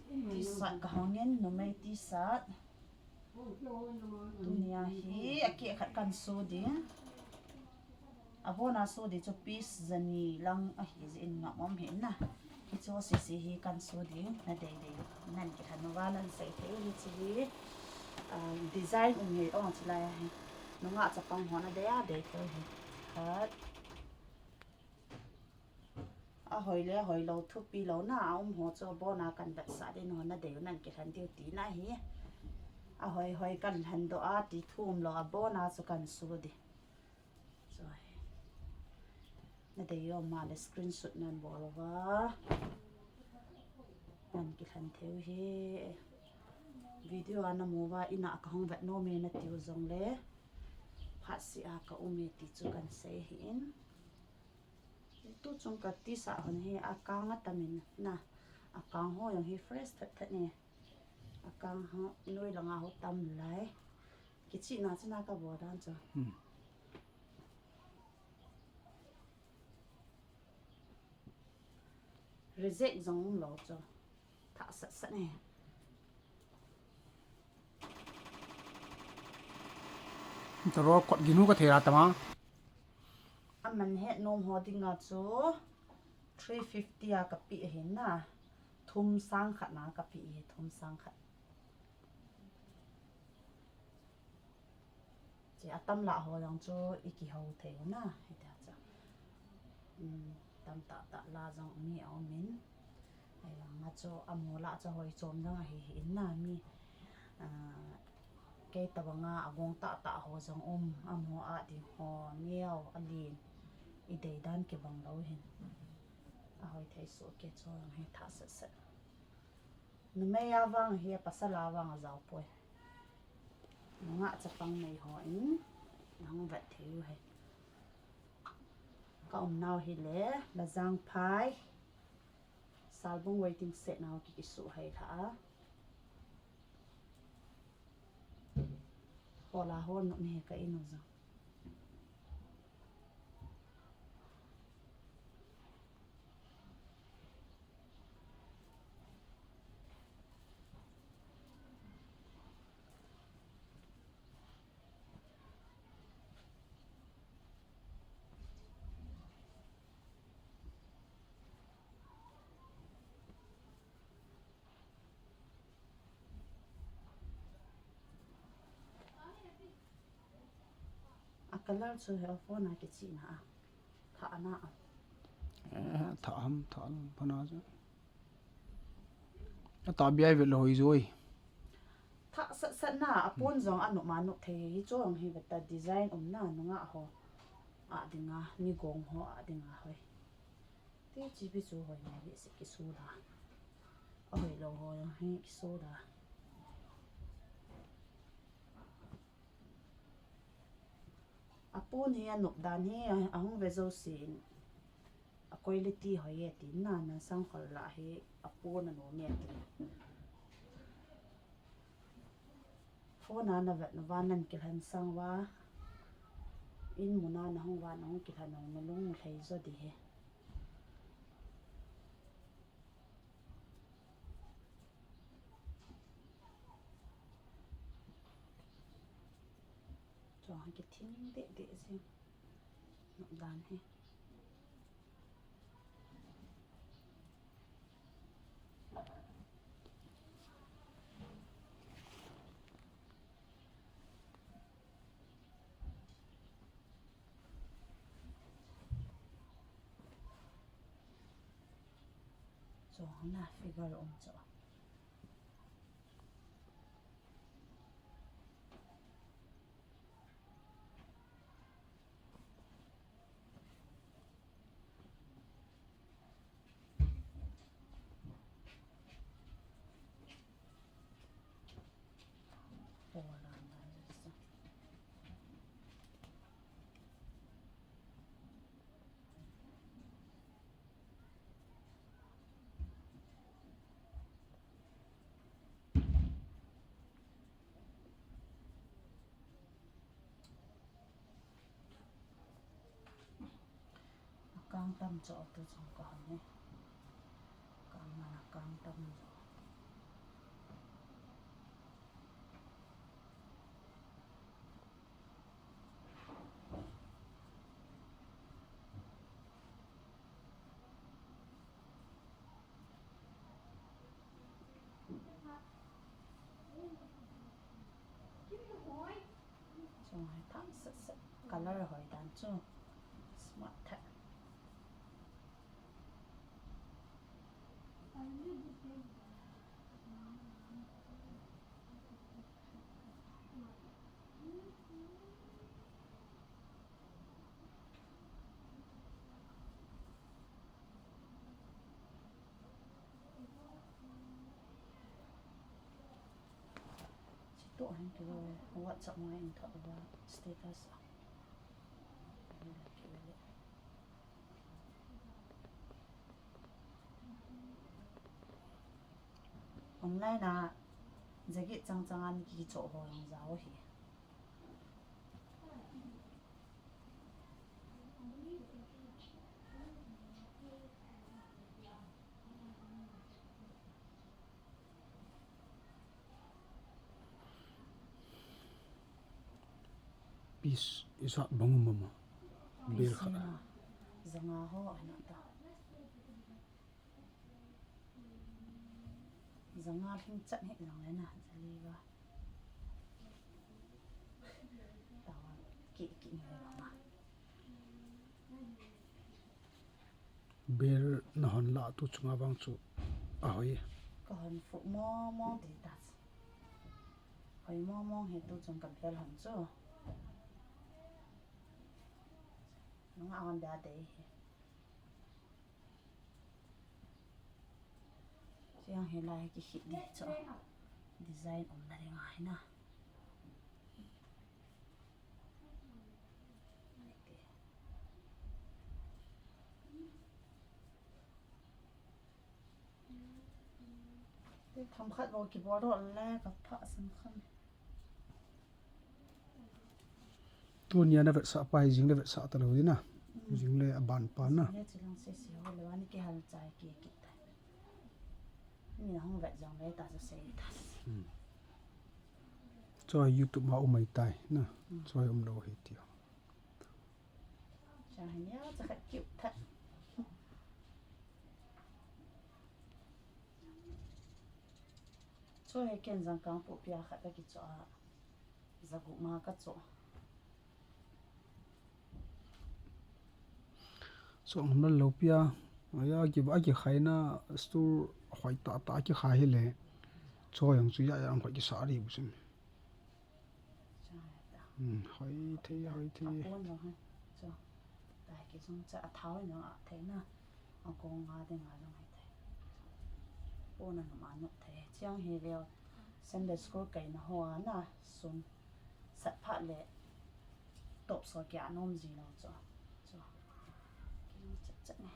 Tshirt ahongin no mai tshirt tunia hi aki khat kan su ding abona su di chu piece zani lang a hi in nga mom hin na hi chu si hi kan su ding na dei nan ki han walan sai the hi chi design nge ong chilai hi no nga chapang hona de a de to hi khat ahoi lo thu pi lo na ho cho bona kan bat sa de no na de nan ki han ti na hi ahoi kan han do a ti thum lo bona chu kan su di rồi na de yo ma le screenshot nan bolwa nan ki han theu hi video ana mowa ina ka hong vat no me na tiu zong le phat si a ka ume ti chu kan sei hi in tu chung ka ti sa hon he akanga tamin na akang ho yang hi fresh that ne akang ho noi langa ho tam lai ki chi na chana ka bo dan cha reject zong lo cha tha sat ne taro kot ginu ka thera tama aman he nom ho dinga chu 350 a ka pi hin na thum sang khat na ka pi thum sang khat che atam la ho yang chu iki ho the na heta cha tam ta la jong mi au min ai nga chu amola cha hoi chom jang hi in na mi ke tabanga agong ta ho jong amo a di ho miao alin I dei dan ke bang lo hin ahoithei so ke chong he tha sat nu me ya wang hi pasala wang zau poi nga chapang nei ho in nang vat theu he ka naw hi le la jang phai salbung waiting set naw ki su hai tha hola hon no me ka inu za color chu he phone na ki chi na tha na tham phana ju ta biai ve loi rồi tha sat na apon zong anu ma nu the hi chong hi beta design na nu nga ho a dinga ni gong ho a dinga hoi ti chi bi chu hoi na bi se ki su da oi lo ho hi ki su da apon hi anu dan hi ahong ve zo sin a quality hoi e tin na sang khol la hi apon anu me ti phone na vet na wanan kilhen sang wa in muna na hong wa nong kilhen nong na lung lhei zo di he cho han ki thing de se no dan he cho na figure cho căng tâm chỗ tôi trong có này căng mà căng tâm color hỏi đàn chú smart thật tụ hành từ WhatsApp ngoài anh thọ và status online là giờ cái trang trang anh kỹ chỗ hồ yang giáo hi Peace isa bangum mama. Ber khara. zanga ho ana ta zanga thing chat he zang le na zali wa tawa ki ni ma Ber na hon la tu chunga bang chu ahoi. có hòn phụ mo thì ta hồi mo thì tôi trong cặp bèo hòn chứ nó ăn đã đấy chứ ăn hiện lại cái khít đi cho design ông là đi ngay nèทำขัดโลกิบอร์ดแรกกับพระสำคัญ Tu nia na vet sa pai jing le vet sa ta lo dina. Jing le aban pa na.เนี่ยจะลองเสียสิว่าเลยว่านี่แกหันใจเกี่ยกิดแต่นี่ห้องแบบจังเลยตาจะเสียทัส Choi YouTube ma umai tai na. Choi lo he ti. จะเห็นเนี่ยจะขัดกิ้วทัดช่วยให้เก่งจังกังปุ๊บยาขัดไปกิจจ่อจะกุมาก็จ่อ So ang na lo pia. Aya ki ba ki khai na store khoi ta ki khai he le. Choi ang chu ya yang khoi ki sa ri bu sim. Hoi the. ป้อนเราให้จ่อแต่กิจจงจะเท้าอย่างอ่ะเทน่ะเอากงงาได้งาลงให้เทป้อนนั่นมาหนุกเทเชียงเฮเลียวเส้นเดสโกไก่นะหัวน่ะซุนสัตว์พัดเลยตบสอแกนมจีเราจ่อจัดไง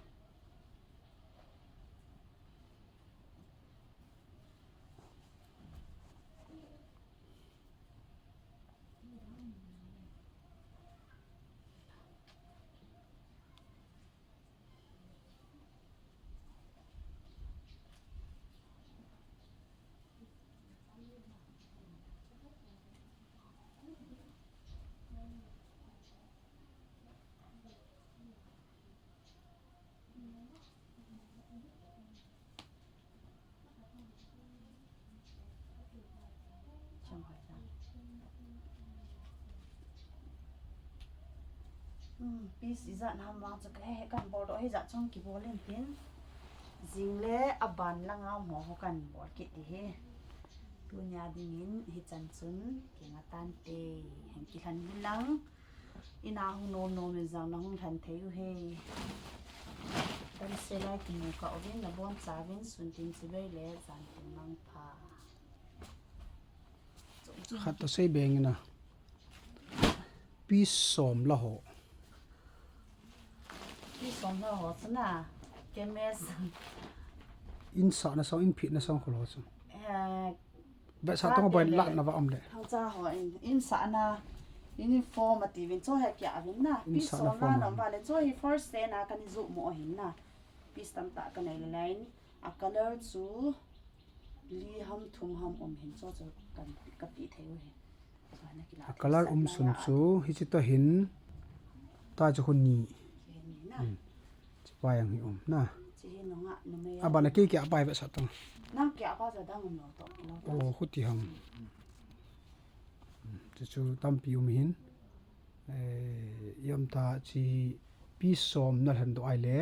ปีศาจทำวางจะแค่กันบอดให้จัดช่องกี่บอลเล่นพินจิงเล่อบันละงาหมอกันบอดกิดดิเฮตัวยาดิมินฮิจันซุนเก่งตันเตแห่งกิลันบุลังอินาหงโนโนเมจังน้องทันเทยุเฮตันเซไลกิมูกะอวินละบอนซาวินสุนตินซิเบเล่จันตินังพา Khat ta sei beng na. Peace som la ho. ที่สองเราหัวสนะเกมเมส In sa na sa in phi na sa kholo sa. แบบ Ba sa tong boy la na wa am le. เขาจะหัวอินสานะอินฟอร์มาตีวินช่วยให้แกวินนะพี่สอนนะน้องว่าเลยช่วย first day นะกันจุหมอหินนะพี่ตั้มตากันในไลน์อักเลอร์จูลีฮัมทุ่มฮัมหินช่วยกันกับปีเทวเฮ Kalar sun chu hi chi to hin ta chu khon ni. Pa yang hi na. จีน้องอ่ะน้องไม่ Abana ki ki apai ba sa tong. นั่งแกก็จะดังมันต่อ O khuti ham. Chu chu tam pi um hin. yam ta chi pi som na han do ai le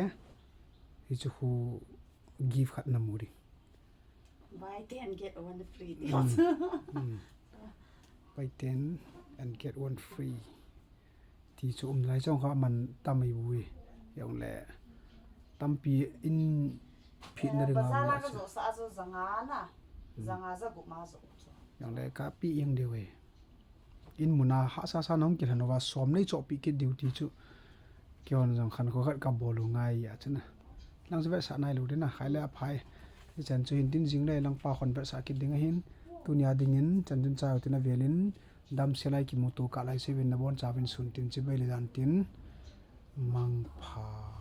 hi chu hu give khat na muri buy 10 get 1 free buy 10 and get 1 free thì chu lai chong kha man tamai bui yong le tampi in phi na ringa bazala ka zo sa zo zanga za gu ma zo yong le ka pi yeng de we in muna ha sa nong ki hanova som nei cho pi ki duty chu kyon jong khan ko khat ka bolu ngai ya chana lang zwe sa nai lu de na khai la phai chan chu hin tin jing le lang pa khon ba sa ki ding hin tunia ding in chan jun cha tina velin dam selai ki motu ka lai se win na bon cha win sun tin chi bai le dan tin mang pha